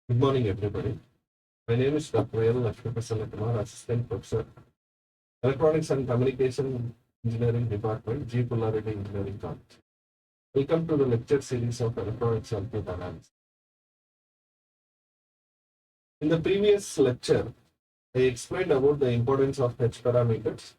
Good morning, everybody. My name is Dr. L. Lakshmi, Assistant Professor, Electronics and Communication Engineering Department, G. Polarity Engineering College. Welcome to the lecture series of Electronic Circuit Analysis. In the previous lecture, I explained about the importance of H parameters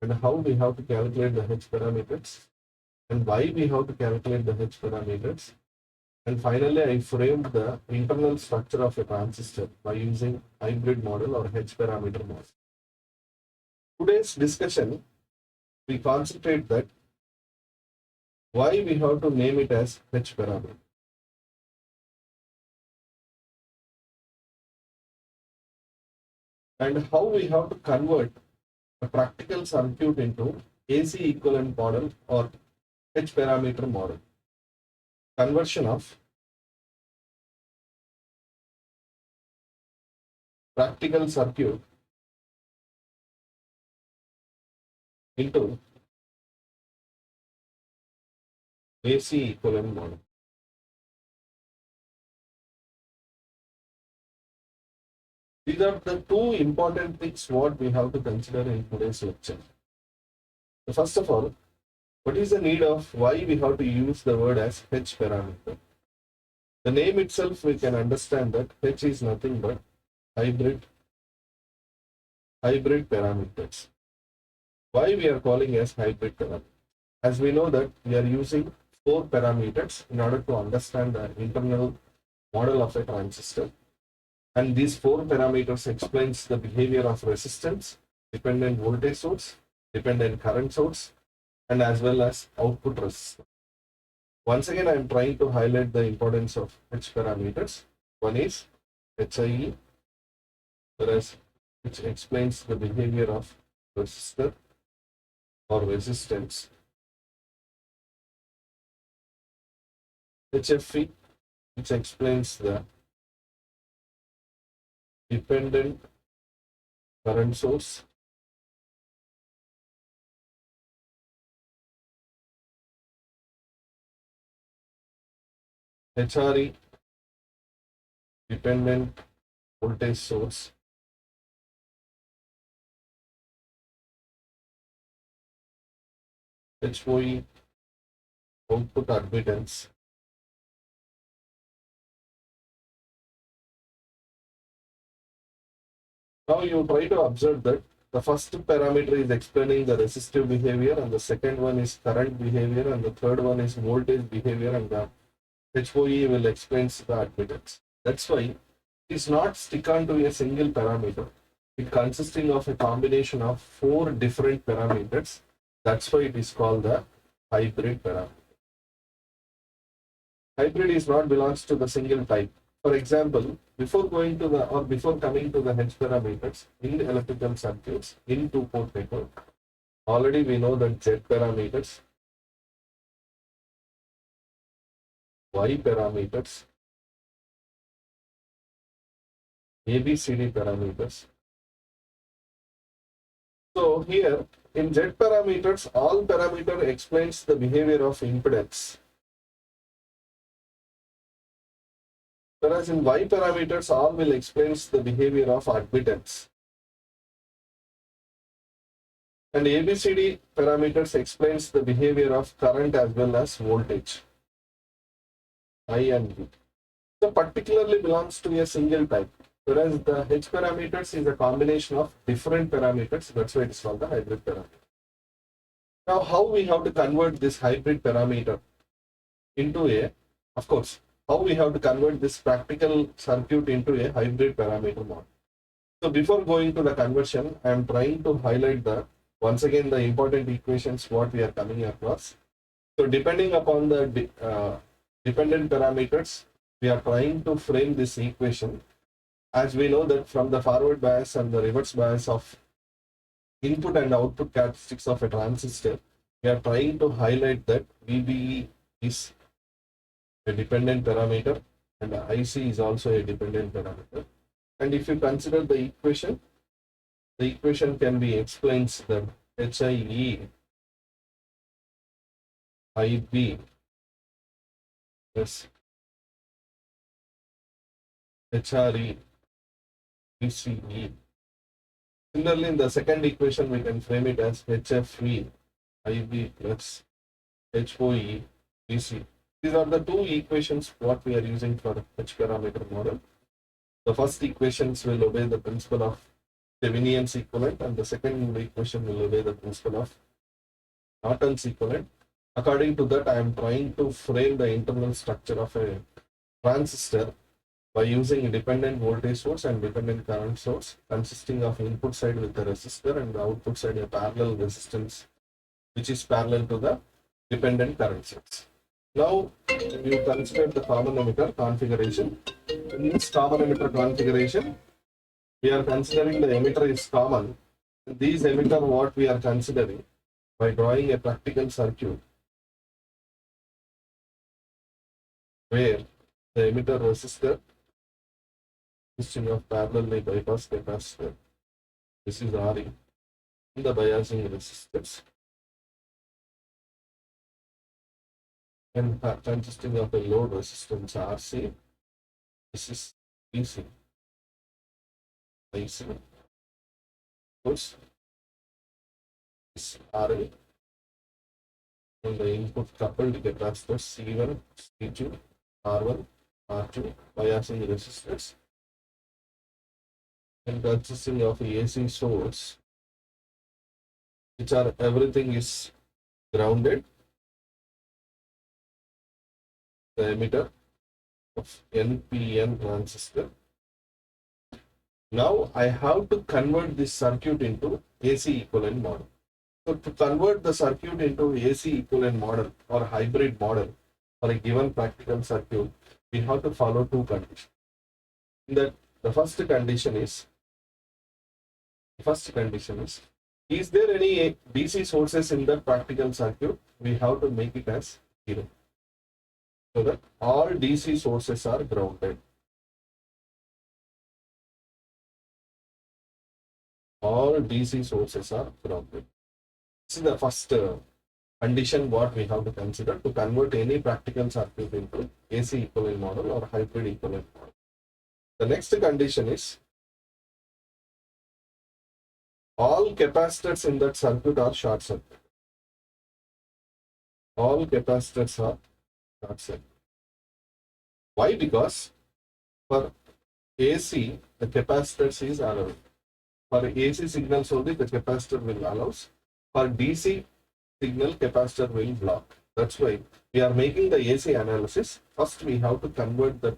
and how we have to calculate the H parameters and why we have to calculate the H parameters. And finally, I framed the internal structure of a transistor by using hybrid model or H parameter model. Today's discussion, we concentrate that why we have to name it as H parameter. And how we have to convert a practical circuit into AC equivalent model or H parameter model. Conversion of practical circuit into AC equivalent model. These are the two important things what we have to consider in today's lecture. So first of all, what is the need of why we have to use the word as H parameter? The name itself, we can understand that H is nothing but hybrid parameters. Why we are calling as hybrid parameters? As we know that we are using 4 parameters in order to understand the internal model of a transistor. And these 4 parameters explains the behavior of resistance, dependent voltage source, dependent current source, and as well as output resistance. Once again, I am trying to highlight the importance of H parameters. One is HIE, whereas which explains the behavior of resistor or resistance. HFE, which explains the dependent current source. HRE, dependent voltage source. HOE, output admittance. Now you try to observe that the first parameter is explaining the resistive behavior, and the second one is current behavior, and the third one is voltage behavior, and the HOE will explain the admittance. That's why it is not stick on to a single parameter. It consisting of a combination of 4 different parameters. That's why it is called the hybrid parameter. Hybrid is not belongs to the single type. For example, before coming to the H parameters in electrical circuits in two-port network, already we know that Z parameters, Y parameters, ABCD parameters. So here in Z parameters, all parameter explains the behavior of impedance. Whereas in Y parameters, all will explains the behavior of admittance. And ABCD parameters explains the behavior of current as well as voltage, I and V. So particularly belongs to a single type. Whereas the H parameters is a combination of different parameters. That's why it's called the hybrid parameter. Now, how we have to convert this hybrid parameter into a, of course, how we have to convert this practical circuit into a hybrid parameter model. So before going to the conversion, I am trying to highlight the, once again, the important equations what we are coming across. So depending upon the dependent parameters, we are trying to frame this equation. As we know that from the forward bias and the reverse bias of input and output characteristics of a transistor, we are trying to highlight that VBE is a dependent parameter and IC is also a dependent parameter. And if you consider the equation can be explains that HIE IB plus HRE, VCE. Similarly, in the second equation, we can frame it as HFV, IB plus HOE, VC. These are the two equations what we are using for H parameter model. The first equations will obey the principle of Thevenin's equivalent, and the second equation will obey the principle of Norton's equivalent. According to that, I am trying to frame the internal structure of a transistor by using a dependent voltage source and dependent current source consisting of input side with a resistor and the output side a parallel resistance which is parallel to the dependent current source. Now you consider the common emitter configuration. In this common emitter configuration, we are considering the emitter is common. These emitter what we are considering by drawing a practical circuit where the emitter resistor consisting of parallelly bypass capacitor, this is RE, and the biasing resistors, and consisting of a load resistance RC, this is DC, IC, of course, this RL, and the input coupled capacitors C1, C2, R1, R2, biasing resistors, and consisting of a AC source, which are everything is grounded, the emitter of NPN transistor. Now I have to convert this circuit into AC equivalent model. So to convert the circuit into AC equivalent model or hybrid model for a given practical circuit, we have to follow two conditions. That the first condition is there any DC sources in the practical circuit? We have to make it as 0, so that all DC sources are grounded. All DC sources are grounded. This is the first condition what we have to consider to convert any practical circuit into AC equivalent model or hybrid equivalent model. The next condition is all capacitors in that circuit are short circuit. All capacitors are short circuit. Why? Because for AC, the capacitors is allowed. For AC signals only, the capacitor will allow. For DC signal, capacitor will block. That's why we are making the AC analysis. First, we have to convert the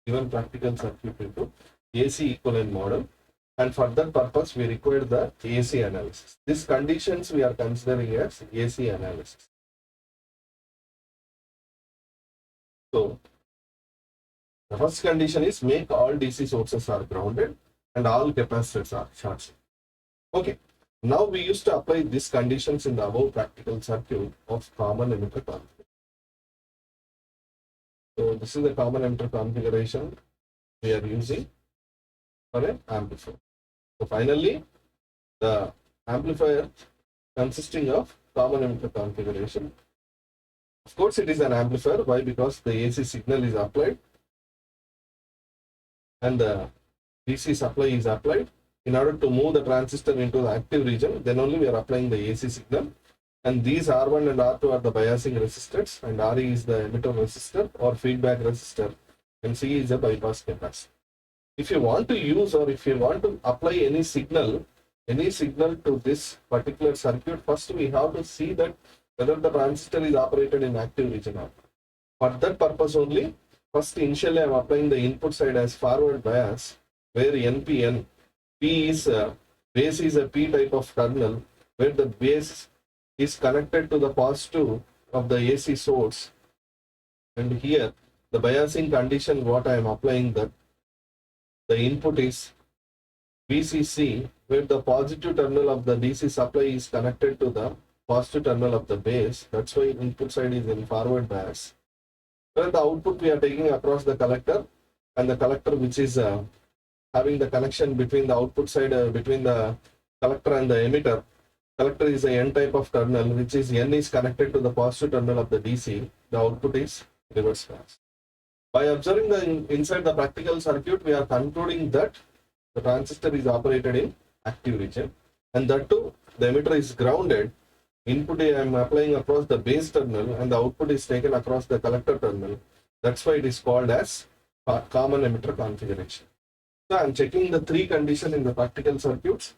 given practical circuit into AC equivalent model. And for that purpose, we require the AC analysis. These conditions we are considering as AC analysis. So, the first condition is make all DC sources are grounded and all capacitors are short circuit. Okay, now we used to apply these conditions in the above practical circuit of common emitter configuration. So, this is the common emitter configuration we are using for an amplifier. So finally, the amplifier consisting of common emitter configuration. Of course, it is an amplifier. Why? Because the AC signal is applied and the DC supply is applied. In order to move the transistor into the active region, then only we are applying the AC signal. And these R1 and R2 are the biasing resistors, and RE is the emitter resistor or feedback resistor, and C is a bypass capacitor. If you want to use or if you want to apply any signal to this particular circuit, first we have to see that whether the transistor is operated in active region or not. For that purpose only, first initially I am applying the input side as forward bias, where NPN, P is base is a P type of terminal, where the base is connected to the positive of the AC source, and here the biasing condition what I am applying, that the input is VCC, where the positive terminal of the DC supply is connected to the positive terminal of the base. That's why input side is in forward bias. Where the output we are taking across the collector, and the collector which is having the connection between the output side, between the collector and the emitter. Collector is a N type of terminal, which is N is connected to the positive terminal of the DC. The output is reverse bias. By observing inside the practical circuit, we are concluding that the transistor is operated in active region, and that too the emitter is grounded. Input I am applying across the base terminal, and the output is taken across the collector terminal. That's why it is called as common emitter configuration. So I am checking the three conditions in the practical circuits.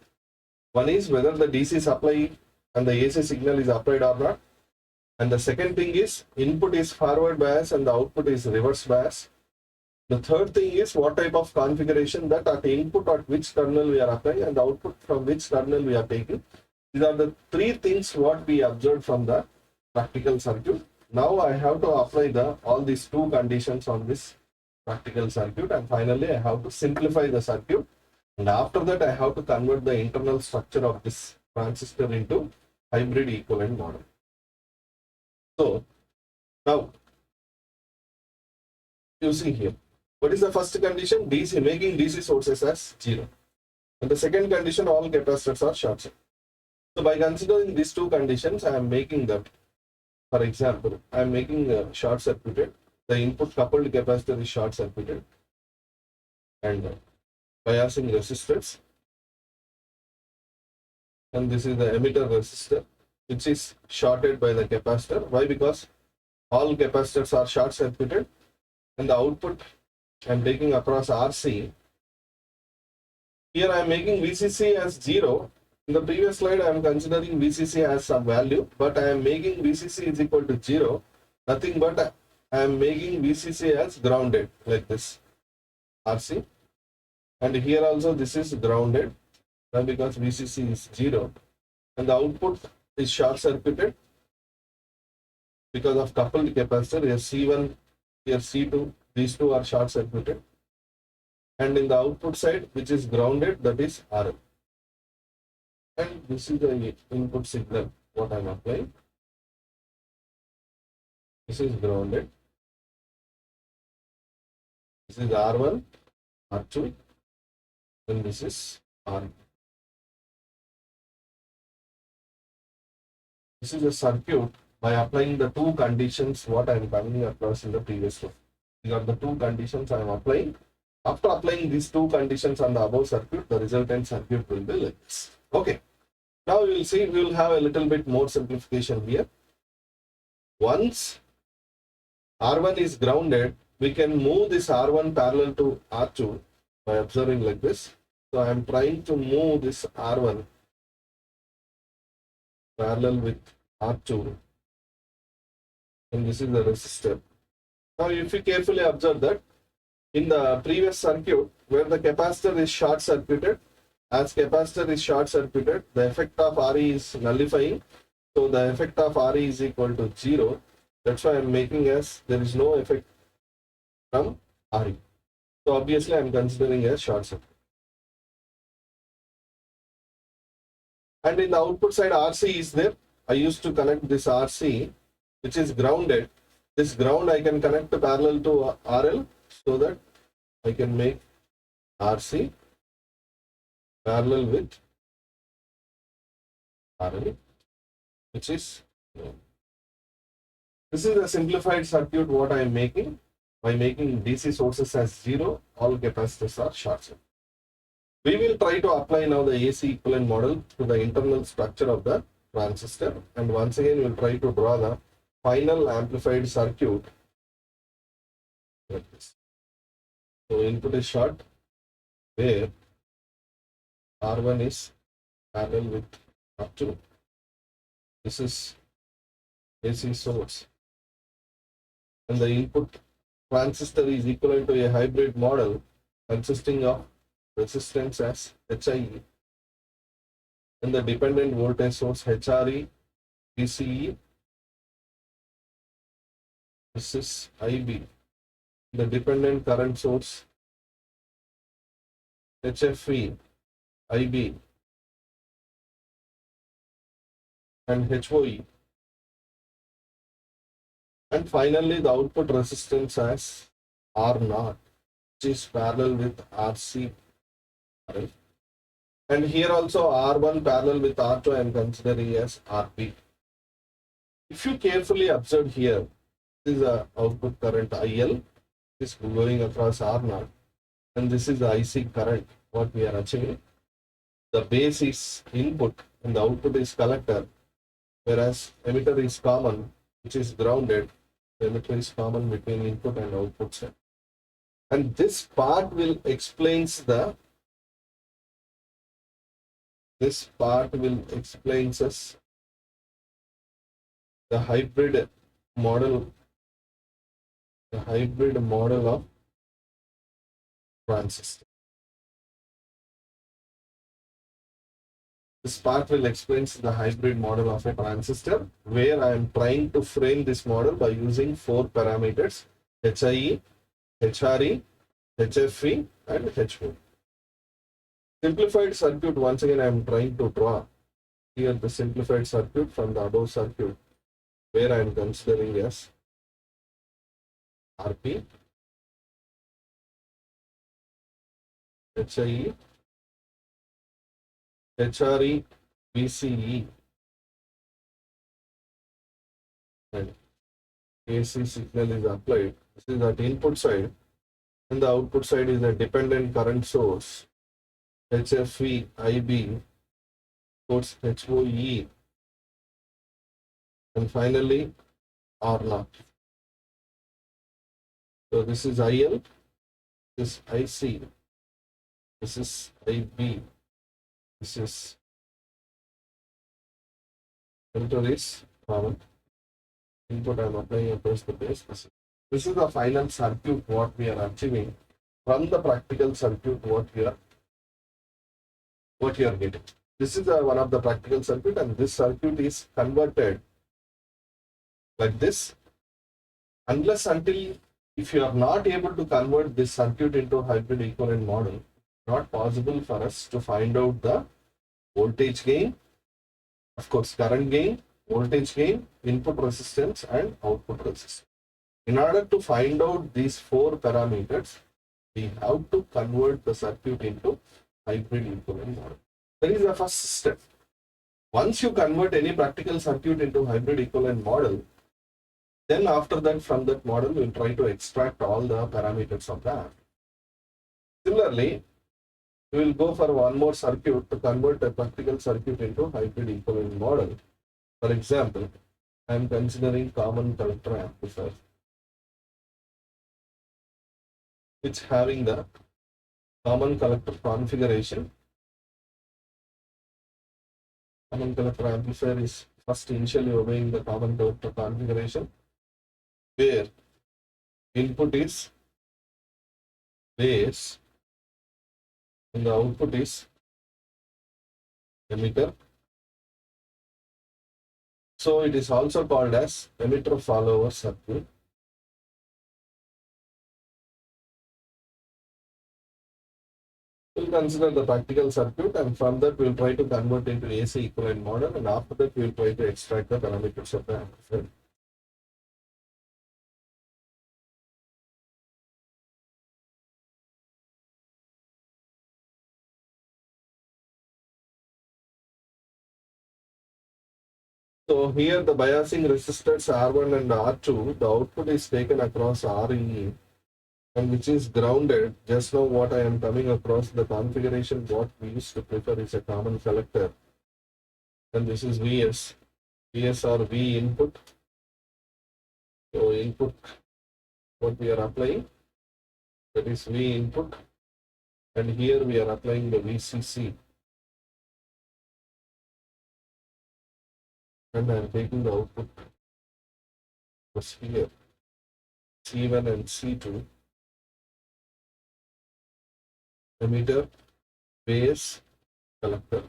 One is whether the DC supply and the AC signal is applied or not. And the second thing is input is forward bias and the output is reverse bias. The third thing is what type of configuration, that at input at which terminal we are applying and the output from which terminal we are taking. These are the three things what we observed from the practical circuit. Now I have to apply all these two conditions on this practical circuit, and finally I have to simplify the circuit, and after that I have to convert the internal structure of this transistor into hybrid equivalent model. So now you see here, what is the first condition? DC, making DC sources as 0. And the second condition, all capacitors are short circuit. So by considering these two conditions, I am making that, for example, I am making short circuited. The input coupled capacitor is short circuited and biasing resistors. And this is the emitter resistor, which is shorted by the capacitor. Why? Because all capacitors are short circuited, and the output I am taking across RC. Here I am making VCC as 0. In the previous slide, I am considering VCC as some value, but I am making VCC is equal to 0. Nothing but I am making VCC as grounded, like this, RC. And here also this is grounded, because VCC is 0. And the output is short circuited because of coupled capacitor. Here C1, here C2, these two are short circuited. And in the output side, which is grounded, that is RL. And this is the input signal, what I am applying. This is grounded. This is R1, R2, and this is R. This is a circuit by applying the two conditions what I am coming across in the previous one. These are the two conditions I am applying. After applying these two conditions on the above circuit, the resultant circuit will be like this. Okay. Now we will see, we will have a little bit more simplification here. Once R1 is grounded, we can move this R1 parallel to R2 by observing like this. So I am trying to move this R1 parallel with R2, and this is the resistor. Now if you carefully observe that in the previous circuit where the capacitor is short circuited, as capacitor is short circuited, the effect of RE is nullifying. So the effect of RE is equal to 0. That's why I am making as there is no effect from RE. So obviously I am considering as short circuit. And in the output side, RC is there. I used to connect this RC, which is grounded. This ground I can connect parallel to RL, so that I can make RC parallel with RL, which is, this is a simplified circuit what I am making by making DC sources as 0, all capacitors are short circuit. We will try to apply now the AC equivalent model to the internal structure of the transistor, and once again we will try to draw the final amplified circuit like this. So input is short, where R1 is parallel with R2. This is AC source, and the input transistor is equivalent to a hybrid model consisting of resistance as HIE and the dependent voltage source HRE, DCE. This is IB, the dependent current source HFE, IB, and HOE. And finally the output resistance as R0, which is parallel with RC. And here also R1 parallel with R2 I am considering as RP. If you carefully observe here, this is the output current IL, is going across R0, and this is the IC current, what we are achieving. The base is input and the output is collector, whereas emitter is common, which is grounded. The emitter is common between input and output side. And this part will explains us the hybrid model of transistor. This part will explain the hybrid model of a transistor, where I am trying to frame this model by using 4 parameters: HIE, HRE, HFE, and HO. Simplified circuit, once again I am trying to draw here the simplified circuit from the above circuit, where I am considering as RP, HIE, HRE, VCE, and AC signal is applied. This is at input side, and the output side is a dependent current source, HFE, IB, source HOE, and finally R0. So this is IL, this is IC, this is IB, this is filter is common. Input I am applying across the base. This is the final circuit what we are achieving from the practical circuit what you are getting. This is one of the practical circuit, and this circuit is converted like this, unless until if you are not able to convert this circuit into hybrid equivalent model, not possible for us to find out the voltage gain, of course current gain, voltage gain, input resistance, and output resistance. In order to find out these 4 parameters, we have to convert the circuit into hybrid equivalent model. That is the first step. Once you convert any practical circuit into hybrid equivalent model, then after that, from that model, we will try to extract all the parameters of that. Similarly, we will go for one more circuit to convert a practical circuit into hybrid equivalent model. For example, I am considering common collector amplifier, which having the common collector configuration. Common collector amplifier is first initially obeying the common collector configuration, where input is base and the output is emitter. So it is also called as emitter follower circuit. We'll consider the practical circuit, and from that we'll try to convert into AC equivalent model, and after that we'll try to extract the parameters of the amplifier. So here the biasing resistors R1 and R2, the output is taken across RE, and which is grounded. Just now what I am coming across, the configuration what we used to prefer is a common collector, and this is VS. VS or V input. So input what we are applying, that is V input, and here we are applying the VCC. And I am taking the output was here, C1 and C2, emitter, base, collector,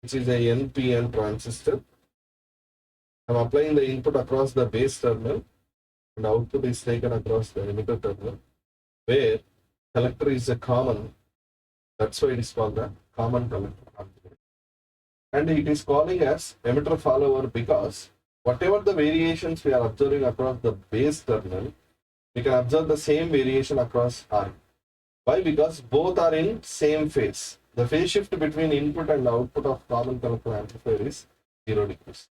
which is a NPN transistor. I am applying the input across the base terminal, and output is taken across the emitter terminal, where collector is a common. That's why it is called the common collector. And it is calling as emitter follower because whatever the variations we are observing across the base terminal, we can observe the same variation across R. Why? Because both are in same phase. The phase shift between input and output of common collector amplifier is 0 degrees.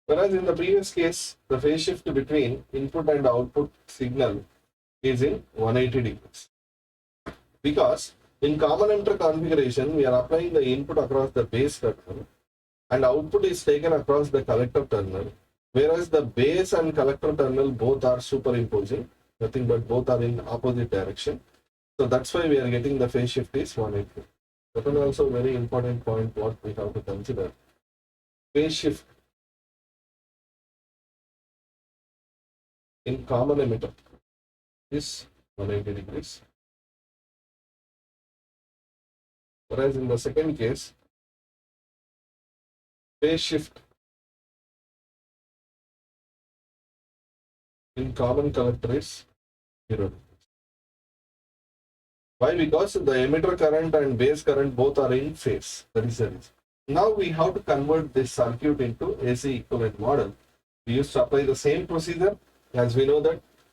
Whereas in the previous case, the phase shift between input and output signal is in 180 degrees. Because in common emitter configuration, we are applying the input across the base terminal and output is taken across the collector terminal, whereas the base and collector terminal both are superimposing, nothing but both are in opposite direction. So that's why we are getting the phase shift is 180. That is also a very important point what we have to consider. Phase shift in common emitter is 180 degrees. Whereas in the second case, phase shift in common collector is 0 degrees. Why? Because the emitter current and base current both are in phase. That is the reason. Now we have to convert this circuit into AC equivalent model. We used to apply the same procedure as we know that